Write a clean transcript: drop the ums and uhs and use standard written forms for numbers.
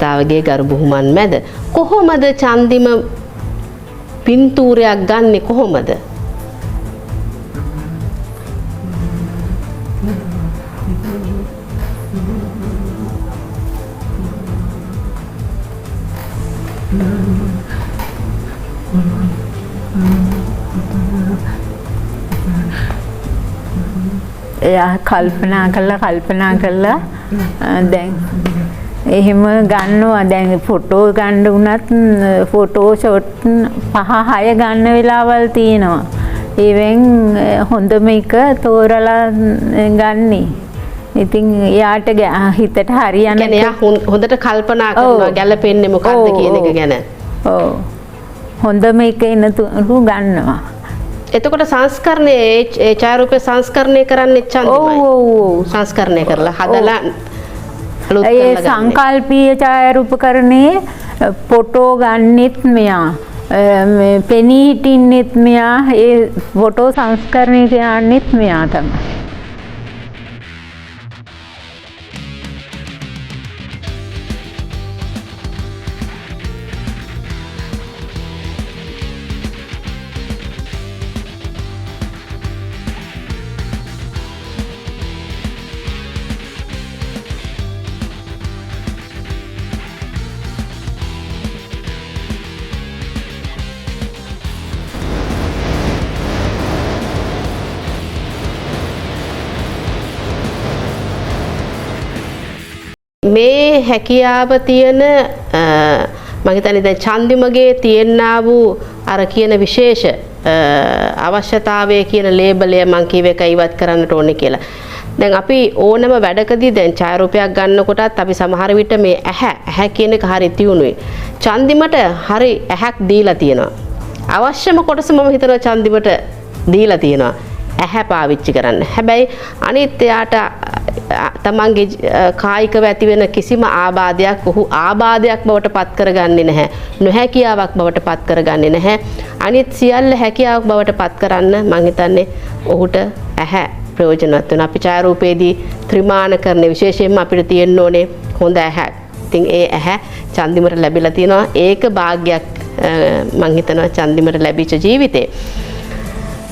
ජනතාවගේ ගරු බුහුමන් මැද කොහොමද චන්දිම පින්තූරයක් ගන්නෙ කොහොමද? එයා කල්පනා කළා දැන් එහෙම ගන්නවා දැන් ෆොටෝ ගන්න උනත් ෆොටෝ ෂොට් 5-6 ගන්න වෙලාවල් තියෙනවා. ඒවෙන් හොඳම එක තෝරලා ගන්නේ. ඉතින් එයාට හිතට හරියන කියන්නේ එයා හොඳට කල්පනා කරනවා ගැලපෙන්නේ මොකක්ද කියන එක ගැන. ඔව්. හොඳම එක එන තුරු ගන්නවා. එතකොට සංස්කරණය ඒ ඡායාරූපේ සංස්කරණය කරන්නේ චන්දිමයි. ඔව් සංස්කරණය කරලා හදලා අලුත් කරලා ගන්න. ඒ සංකල්පීය ඡායාරූපකරණයේ ෆොටෝ ගන්නෙත් මෙයා. මේ පෙනී හිටින්නෙත් මෙයා. ඒ ෆොටෝ සංස්කරණය කරන්නෙත් මෙයා තමයි. මේ හැකියාව තියෙන මම හිතන්නේ දැන් චන්දිමගේ තියෙනා වූ අර කියන විශේෂ අවශ්‍යතාවය කියන ලේබලය මම කියව එක ඉවත් කරන්නට ඕනේ කියලා. දැන් අපි ඕනම වැඩකදී දැන් ඡායාරූපයක් ගන්නකොටත් අපි සමහර විට මේ ඇහැ කියන එක හරි තියුණුයි. චන්දිමට හරි ඇහැක් දීලා තියෙනවා. අවශ්‍යම කොටස මම හිතනවා චන්දිමට දීලා තියෙනවා. ඇහැ පාවිච්චි කරන්න. හැබැයි අනිත් එයාට තමන්ගේ කායිකව ඇති වෙන කිසිම ආබාධයක් ඔහු ආබාධයක් බවට පත් කරගන්නේ නැහැ. නොහැකියාවක් බවට පත් කරගන්නේ නැහැ. අනිත් සියල්ල හැකියාවක් බවට පත් කරන්න මම හිතන්නේ ඔහුට ඇහැ ප්‍රයෝජනවත් වෙනවා. අපි ඡායාරූපයේදී ත්‍රිමාණකරණය විශේෂයෙන්ම අපිට තියෙන්න ඕනේ හොඳ ඇහැ. ඉතින් ඒ ඇහැ චන්දිමට ලැබිලා තියෙනවා. ඒක වාග්යක් මම හිතනවා චන්දිමට ලැබිච්ච ජීවිතේ.